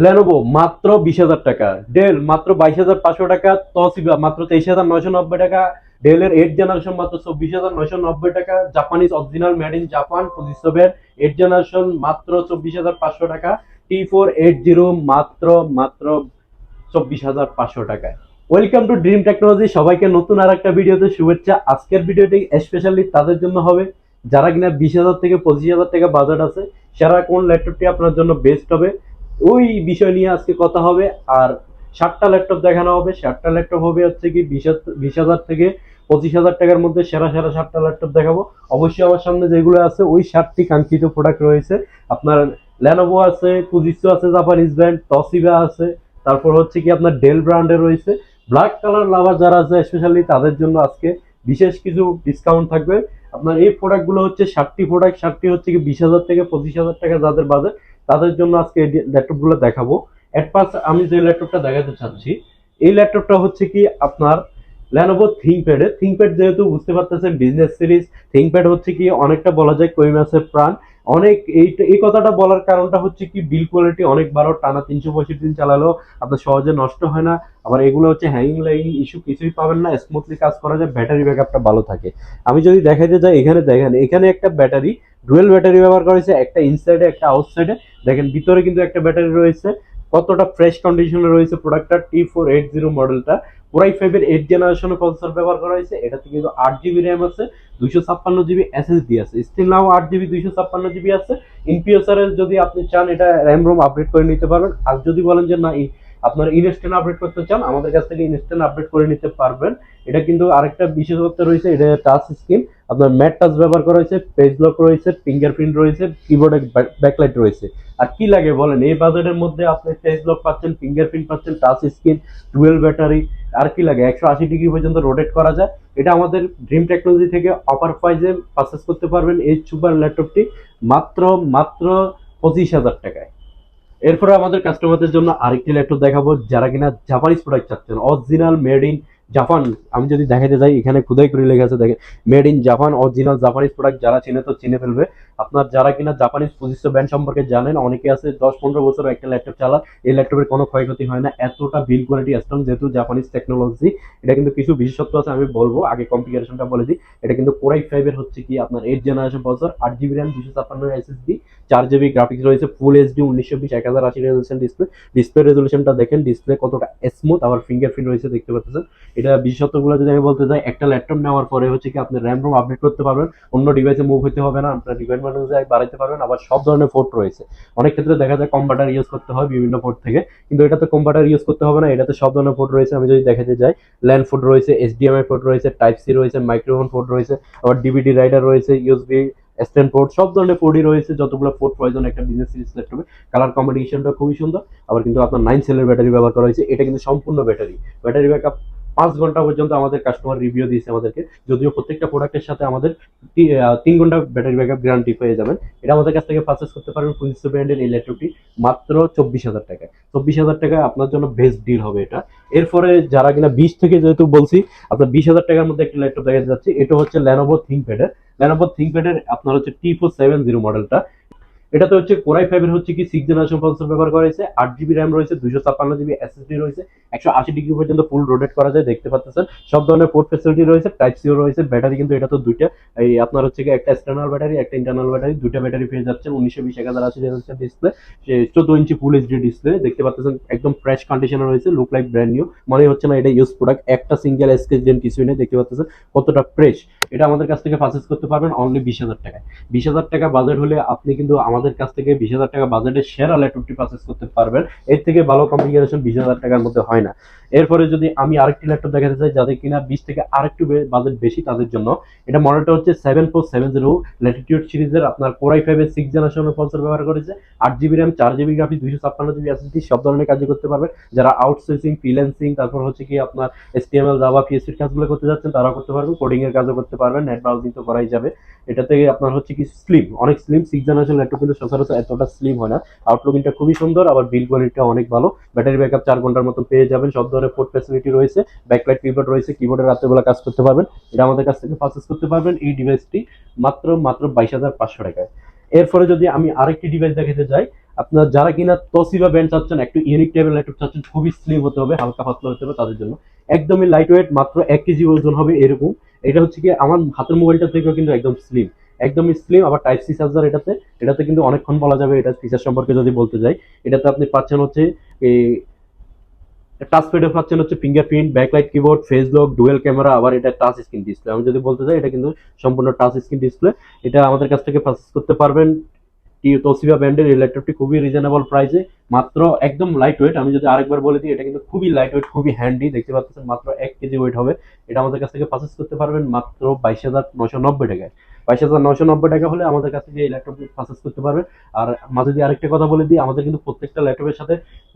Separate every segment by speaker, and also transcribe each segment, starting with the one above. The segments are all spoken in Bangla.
Speaker 1: লেনোভো মাত্র 20,000 টাকা, ডেল মাত্র 22,500 টাকা, তসিবা মাত্র 23,990 টাকা, ডেলের 8 জেনারেশন মাত্র 24,990 টাকা, Japanese original made in Japan পজিশনের 8 জেনারেশন মাত্র 24,500 টাকা, T480 মাত্র মাত্র 24,500 টাকায়। ওয়েলকাম টু ড্রিম টেকনোলজি, সবাইকে নতুন আর একটা ভিডিওতে শুভেচ্ছা। আজকের ভিডিওটি স্পেশালি তাদের জন্য হবে যারা কিনা 20,000 থেকে 25,000 টাকা বাজেট আছে, সেরা কোন ল্যাপটপটি আপনার জন্য বেস্ট হবে ওই বিষয় নিয়ে আজকে কথা হবে। আর 7টা ল্যাপটপ দেখানো হবে, 7টা ল্যাপটপ হবে হচ্ছে কি 20,000 থেকে 25,000 টাকার মধ্যে সেরা সেরা 7টা ল্যাপটপ দেখাবো। অবশ্যই আমার সামনে যেগুলো আছে ওই 7টি কাঙ্ক্ষিত প্রোডাক্ট রয়েছে। আপনার লেনোভো আছে, ফুজিসো আছে, জাপানিজ ব্র্যান্ড, তসিবা আছে, তারপর হচ্ছে কি আপনার ডেল ব্র্যান্ডের রয়েছে। ব্ল্যাক কালার লাভার যারা আছে স্পেশালি তাদের জন্য আজকে বিশেষ কিছু ডিসকাউন্ট থাকবে। আপনার এই প্রোডাক্টগুলো হচ্ছে 7টি প্রোডাক্ট, 7টি হচ্ছে কি 20,000 থেকে 25,000 টাকা যাদের বাজেট তাদের জন্য আজকে এই ল্যাপটপগুলো দেখাবো। এট ফার্স্ট আমি যে ল্যাপটপটা দেখাতে চাচ্ছি, এই ল্যাপটপটা হচ্ছে কি আপনার লেনোভো থিংকপ্যাড এর। থিংকপ্যাড যেহেতু বুঝতে পারতেছেন বিজনেস সিরিজ, থিংকপ্যাড হচ্ছে কি অনেকটা বলা যায় কই মাসের প্রাণ। অনেক এই কথাটা বলার কারণটা হচ্ছে কি বিল কোয়ালিটি অনেক ভালো, টানা 365 দিন চালালেও আপনার সহজে নষ্ট হয় না। আবার এগুলো হচ্ছে হ্যাঙ্গিং লাইং ইস্যু কিছুই পাবেন না, স্মুথলি কাজ করা যায়, ব্যাটারি ব্যাকআপটা ভালো থাকে। আমি যদি দেখাতে যাই, এখানে দেখেন এখানে একটা ব্যাটারি, ডুয়েল ব্যাটারি ব্যবহার করা হয়েছে, একটা ইনসাইডে একটা আউটসাইডে। দেখেন ভিতরে কিন্তু একটা ব্যাটারি রয়েছে, কতটা ফ্রেশ কন্ডিশনে রয়েছে প্রোডাক্টটা। T480 মডেলটা কোরাই 5 এর 8 জেনারেশনের প্রসেসর ব্যবহার করা হয়েছে। এটাতে কিন্তু 8 জিবি র্যাম আছে, 256 জিবি এসএসডি আছে, স্টিল নাও 8 জিবি 256 জিবি আছে। ইন ফিউচারে যদি আপনি চান এটা র্যাম রোম আপডেট করে নিতে পারবেন। আর যদি বলেন যে না আপনার ইনস্ট্যান্ট আপডেট করতে চান, আমাদের কাছ থেকে ইনস্ট্যান্ট আপডেট করে নিতে পারবেন। এটা কিন্তু আরেকটা বিশেষত্ব রয়েছে, এটা টাচ স্ক্রিন, আপনার ম্যাট টাচ ব্যবহার করা হয়েছে, পেজ লক রয়েছে, ফিঙ্গারপ্রিন্ট রয়েছে, কিবোর্ডে ব্যাকলাইট রয়েছে। আর কি লাগে বলেন, এই বাজেটের মধ্যে আপনি পেজ লক পাচ্ছেন, ফিঙ্গারপ্রিন্ট পাচ্ছেন, টাচ স্ক্রিন, ডুয়েল ব্যাটারি। আর কি লাগে, 180 ডিগ্রি পর্যন্ত রোটেট করা যায়। এটা আমাদের ড্রিম টেকনোলজি থেকে অফার প্রাইসে পারচেস করতে পারবেন এই সুপার ল্যাপটপটি মাত্র মাত্র 25,000 টাকায়। এরপরে আমাদের কাস্টমারদের জন্য আরেকটি ল্যাপটপ দেখাবো যারা কিনা জাপানিজ প্রোডাক্ট চাচ্ছেন, অরিজিনাল মেড ইন জাপান। আমি যদি দেখাতে যাই, এখানে খুদাই করে লেখা আছে দেখেন, made in Japan, original Japanese product. যারা চিনে তো চিনে ফেলবে। আপনার যারা কিনা জাপানিজ পজিশন ব্র্যান্ড সম্পর্কে জানেন, অনেকে আছে 10-15 বছর একটা ল্যাপটপ চালান, এই ল্যাপটপের কোনো ক্ষয়ক্ষতি হয় না, এতটা বিল কোয়ালিটি স্ট্রং যেহেতু জাপানিজ টেকনোলজি। এটা কিন্তু কিছু বিশেষত্ব আছে আমি বলবো, আগে কনফিগারেশনটা বলে দিই। এটা কিন্তু কোরাই 5 এর হচ্ছে কি আপনার 8 generation processor, 8 GB RAM, 256 SSD, 4 GB graphics রয়েছে, full HD 1920 1080 resolution display. Display রেজলিউশনটা দেখেন, ডিসপ্লে কতটা স্মুথ, আবার ফিঙ্গারপ্রিন্ট রয়েছে দেখতে পাচ্ছেন। এটা বিশেষত্বগুলো যদি আমি বলতে চাই, একটা ল্যাপটপ নেওয়ার পরে হচ্ছে কি আপনি র্যাম রোম আপডেট করতে পারবেন, অন্য ডিভাইসে মুভ হতে হবে না, আপনার রিকোয়ারমেন্ট অনুযায়ী বাড়াইতে পারবেন। আবার সব ধরনের পোর্ট রয়েছে, অনেক ক্ষেত্রে দেখা যায় কম্পিউটার ইউজ করতে হয় বিভিন্ন পোর্ট থেকে, কিন্তু এটাতে কম্পিউটার ইউজ করতে হবে না, এটাতে সব ধরনের পোর্ট রয়েছে। আমি যদি দেখাতে যাই, ল্যান্ড পোর্ট রয়েছে, এইচডিএমআই পোর্ট রয়েছে, টাইপ সি রয়েছে, মাইক্রোফোন পোর্ট রয়েছে, আবার ডিভিডি রাইডার রয়েছে, ইউএসবি স্ট্যান্ড পোর্ট, সব ধরনের পোর্টই রয়েছে, যতগুলো পোর্ট প্রয়োজন একটা বিজনেস সিরিজ ল্যাপটপে। কালার কম্বিনেশনটা খুবই সুন্দর। আবার কিন্তু আপনার 9 সেলের ব্যাটারি ব্যবহার করা হয়েছে, এটা কিন্তু সম্পূর্ণ ব্যাটারি, ব্যাটারি ব্যাকআপ 5 ঘন্টা পর্যন্ত আমাদের কাস্টমার রিভিউ দিয়েছে আমাদেরকে। যদিও প্রত্যেকটা প্রোডাক্টের সাথে আমাদের 3 ঘন্টা ব্যাটারি ব্যাকআপ গ্যারান্টি পেয়ে যাবেন। এটা আমাদের কাছ থেকে পারচেস করতে পারবেন ফুজিসো ব্র্যান্ডের এই ল্যাপটপটি মাত্র 24,000 টাকায়। 24,000 টাকায় আপনার জন্য বেস্ট ডিল হবে এটা। এরপরে যারা কিনা 20 থেকে, যেহেতু বলছি আপনার 20,000 টাকার মধ্যে একটা ল্যাপটপ দেখাতে যাচ্ছি, এটা হচ্ছে লেনোভো থিংকপ্যাডের। লেনোভো থিংকপ্যাডের আপনার হচ্ছে T470 মডেলটা। এটাতে হচ্ছে কোরাই 5 এর হচ্ছে কি 6 জেনারেশন প্রসেসর ব্যবহার করা হয়েছে, 8 জিবি র্যাম রয়েছে, 256 জিবি এসএসডি রয়েছে, 180 ডিগ্রি পর্যন্ত ফুল রোটেট করা যায় দেখতে পাচ্ছেন। সব ধরনের পোর্ট ফ্যাসিলিটি রয়েছে, টাইপ সিও রয়েছে। ব্যাটারি কিন্তু এটা তো দুইটা, এই আপনার হচ্ছে কি একটা এক্সটার্নাল ব্যাটারি, একটা ইন্টারনাল ব্যাটারি, দুইটা ব্যাটারি পেয়ে যাচ্ছেন। 1920 1080 রেজলিউশন ডিসপ্লে, 14 ইঞ্চি ফুল এইচডি ডিসপ্লে দেখতে পাচ্ছেন, একদম ফ্রেশ কন্ডিশনে রয়েছে, লুক লাইক ব্র্যান্ড নিউ, মনে হচ্ছে না এটা ইউজ প্রোডাক্ট, একটা সিঙ্গেল স্কেচ ডেন্ট কিছুই নেই, দেখতে পাচ্ছেন কতটা ফ্রেশ। এটা আমাদের কাছ থেকে পারচেজ করতে পারবেন অনলি 20,000 টাকায়। 20,000 টাকা বাজেট হলে আপনি কিন্তু আমাদের কাছ থেকে 20,000 টাকা বাজেটের সেরা ল্যাপটপটি পারচেজ করতে পারবেন। এর থেকে ভালো কনফিগারেশন 20,000 টাকার মধ্যে হয় না। এরপরে যদি আমি আরেকটি ল্যাপটপ দেখাতে চাই, যাদের কিনা 20 থেকে আরেকটু বাজেট বেশি তাদের জন্য, এটা মডেলটা হচ্ছে 7470 ল্যাটিটিউড সিরিজের, আপনার কোরাই 5 এর 6 জেনারেশনের প্রসেসর ব্যবহার করেছে, 8 GB RAM, 4 GB graphics, 256 GB SSD, সব ধরনের কাজ করতে পারবে। যারা আউটসোর্সিং, ফ্রিল্যান্সিং, তারপর হচ্ছে কি আপনার এসটিএমএল, জাভা, পিএসপির কাজগুলো করতে যাচ্ছেন তারাও করতে পারবেন, কোডিং এর কাজও করতে পারবেন, নেট ব্রাউজিং তো করাই যাবে। এটাতে আপনার হচ্ছে কি স্লিম, অনেক স্লিম, 6 জেনারেশন ল্যাপটপ কিন্তু সচরাচর এতটা স্লিম হয় না। আউটলুকিংটা খুবই সুন্দর, আবার বিল কোয়ালিটিটা অনেক ভালো, ব্যাটারি ব্যাকআপ 4 ঘন্টার মতো পেয়ে যাবেন, সব ধরনের পোর্ট ফ্যাসিলিটি রয়েছে, ব্যাকলাইট কিবোর্ড রয়েছে, কিবোর্ডে রাত্রেবেলা কাজ করতে পারবেন। এটা আমাদের কাছ থেকে পারচেস করতে পারবেন এই ডিভাইসটি মাত্র মাত্র 22,500 টাকায়। এরপরে যদি আমি আরেকটি ডিভাইস দেখাতে যাই, আপনার যারা কিনা তোশিবা ব্র্যান্ড চাচ্ছেন, একটু ইউনিক টাইপের ল্যাপটপ চাচ্ছেন, খুবই স্লিম হতে হবে, হালকা পাতলা হতে হবে, তাদের জন্য একদমই লাইট ওয়েট, মাত্র 1 কেজি ওজন হবে এরকম। এটা হচ্ছে কি আমার হাতের মোবাইলটা থেকেও কিন্তু একদম স্লিম, একদমই স্লিম। আবার টাইপ সি চার্জার এটাতে, এটাতে কিন্তু অনেকক্ষণ বলা যাবে। এটা ফিচার সম্পর্কে যদি বলতে যাই, এটাতে আপনি পাচ্ছেন হচ্ছে এই টাচ প্যাডে পাচ্ছেন হচ্ছে fingerprint, backlight keyboard, face lock, dual camera, আবার এটা টাচ স্ক্রিন ডিসপ্লে। আমি যদি বলতে চাই, এটা কিন্তু সম্পূর্ণ টাচ স্ক্রিন ডিসপ্লে। এটা আমাদের কাছ থেকে পারচেজ করতে পারবেন তোশিবা ব্র্যান্ডের এই ল্যাপটপটি খুবই রিজনেবল প্রাইসে, মাত্র একদম লাইট ওয়েট। আমি যদি আরেকবার বলে দিই, এটা কিন্তু খুবই লাইট ওয়েট, খুবই হ্যান্ডি, দেখতে পাচ্ছেন মাত্র 1 কেজি ওয়েট হবে। এটা আমাদের কাছ থেকে পারচেজ করতে পারবেন মাত্র 22,990 টাকায়। 22,990 টাকা হলে আমাদের কাছ থেকে এই ল্যাপটপটি পারচেজ করতে পারবেন। আর মাঝে দিয়ে আরেকটা কথা বলে দিই, আমাদের কিন্তু প্রত্যেকটা ল্যাপটপের সাথে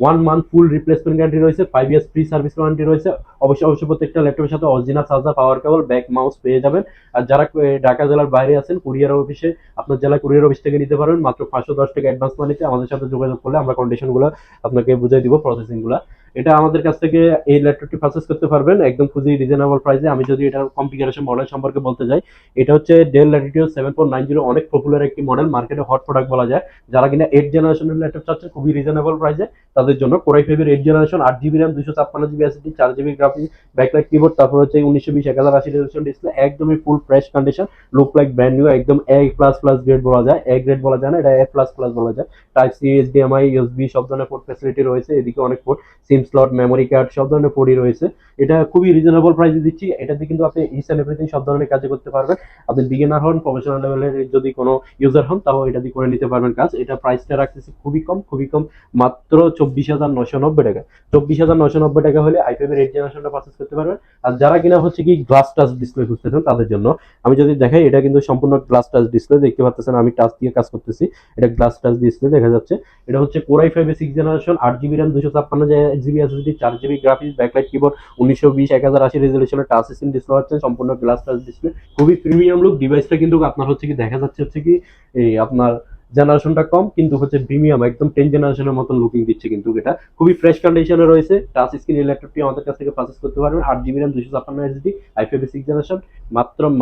Speaker 1: 1 মান্থ ফুল রিপ্লেসমেন্ট গ্যারান্টি রয়েছে, 5 ইয়ার্স ফ্রি সার্ভিস ওয়ারেন্টি রয়েছে। অবশ্যই প্রত্যেকটা ল্যাপটপের সাথে অরিজিনাল চার্জার, পাওয়ার কেবল, ব্যাক মাউস পেয়ে যাবেন। আর যারা ঢাকা জেলার বাইরে আছেন, কুরিয়ার অফিসে, আপনার জেলা কুরিয়ার অফিস থেকে নিতে পারবেন মাত্র 510 টাকা অ্যাডভান্স মানিতে। আমাদের সাথে যোগাযোগ করলে আমরা কন্ডিশন গুলো আপনাকে বুঝিয়ে দিব, প্রসেসিং গুলা। এটা আমাদের কাছ থেকে এই ল্যাপটপটি পারচেজ করতে পারবেন একদম খুবই রিজনেবল প্রাইসে। আমি যদি এটার কনফিগারেশন মডেল সম্পর্কে বলতে যাই, এটা হচ্ছে ডেল ল্যাটিটিউড 7.90, অনেক পপুলার একটি মডেল, মার্কেটে হট প্রোডাক্ট বলা যায়। যারা কিনা 8 জেনারেশনের ল্যাপটপ চাচ্ছেন খুবই রিজনেবল প্রাইসে, তাদের জন্য কোরাই ফাইভের 8 generation, 8 GB RAM, 256 GB SSD, 4 GB graphics, backlight keyboard, তারপর হচ্ছে 1920 1080 রেজলিউশন ডিসপ্লে, একদমই full fresh condition, look like brand new, একদম এ প্লাস প্লাস গ্রেড বলা যায়। এ গ্রেড বলা যায় না, এটা এ প্লাস প্লাস বলা যায়। টাইপ সি, এইচডিএমআই, ইউএসবি সব ধরনের পোর্ট ফ্যাসিলিটি রয়েছে। এদিকে অনেক পোর্ট, সিম স্লট, মেমোরি কার্ড, সব ধরনের পোর্টই রয়েছে। এটা খুবই রিজনেবল প্রাইসে দিচ্ছি। এটাতে কিন্তু আপনি ইচ এন্ড এভরিথিং সব ধরনের কাজে করতে পারবেন। আপনি বিগিনার হন, প্রফেশনাল লেভেলের যদি কোনো ইউজার হন, তাও এটা দিয়ে করে নিতে পারবেন কাজ। এটা প্রাইসটা রাখতেছি খুবই কম, খুবই কম, মাত্র 24,990 টাকা। 24,990 টাকা হলে i5 এর 8 জেনারেশনটা পারচেজ করতে পারবেন। আর যারা কিনা হচ্ছে কি গ্লাস টাচ ডিসপ্লে খুঁজতেছেন, তাদের জন্য আমি যদি দেখাই, এটা কিন্তু সম্পূর্ণ গ্লাস টাচ ডিসপ্লে, দেখতে পাচ্ছেন আমি টাচ দিয়ে কাজ করতেছি। এটা গ্লাস টাচ ডিসপ্লে দেখা যাচ্ছে। এটা হচ্ছে core I five 6 generation, 8 GB RAM, 256 GB SSD, 4 GB graphics, backlight keyboard, 1920 1080 রেজলিউশনের টাচ স্ক্রিন ডিসপ্লে হচ্ছে, সম্পূর্ণ গ্লাস টাচ ডিসপ্লে, খুবই প্রিমিয়াম লুক। ডিভাইসটা কিন্তু আপনার হচ্ছে কি দেখা যাচ্ছে হচ্ছে কি এই আপনার জেনারেশনটা কম, কিন্তু হচ্ছে প্রিমিয়াম, একদম 10 জেনারেশনের মতন লুকিং দিচ্ছে। কিন্তু এটা খুবই ফ্রেশ কন্ডিশনে রয়েছে। টাচ স্ক্রিন ল্যাপটপটি আমাদের কাছ থেকে পারচেজ করতে পারবেন 8 GB RAM, 256 SSD, i5 6 generation,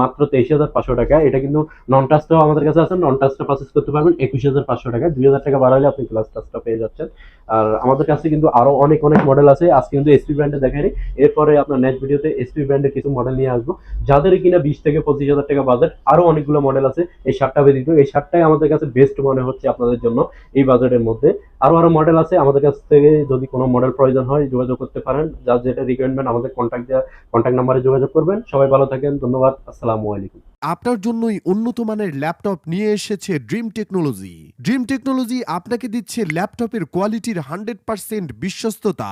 Speaker 1: মাত্র 23,500 টাকা। এটা কিন্তু নন টাচটাও আমাদের কাছে আছে, নন টাচটা পারচেজ করতে পারবেন 21,500 টাকা। 2,000 টাকা বাড়ালে আপনি গ্লাস টাচটা পেয়ে যাচ্ছেন। আর আমাদের কাছে কিন্তু আরো অনেক অনেক মডেল আছে। আজকে কিন্তু এসপি ব্র্যান্ডে দেখাইনি, এরপরে আপনার নেক্সট ভিডিওতে এসপি ব্র্যান্ডের কিছু মডেল নিয়ে আসবো। যাদের কিনা 20 থেকে 25,000 টাকা বাজেট, আরো অনেকগুলো মডেল আছে। এই 7টা ব্যতীত এই 7টাই আমাদের কাছে বেস্ট মনে হচ্ছে আপনাদের জন্য এই বাজেটের মধ্যে। আরো মডেল আছে, আমাদের কাছ থেকে যদি কোনো মডেল প্রয়োজন হয় যোগাযোগ করতে পারেন। যার যেটা রিকোয়ারমেন্ট আমাদের কন্ট্যাক্ট নাম্বারে যোগাযোগ করবেন। সবাই ভালো থাকেন, ধন্যবাদ, আসসালামু আলাইকুম।
Speaker 2: আপনার জন্যই উন্নত মানের ল্যাপটপ নিয়ে এসেছে ড্রিম টেকনোলজি। ড্রিম টেকনোলজি আপনাকে দিচ্ছে ল্যাপটপের কোয়ালিটির 100% বিশ্বস্ততা।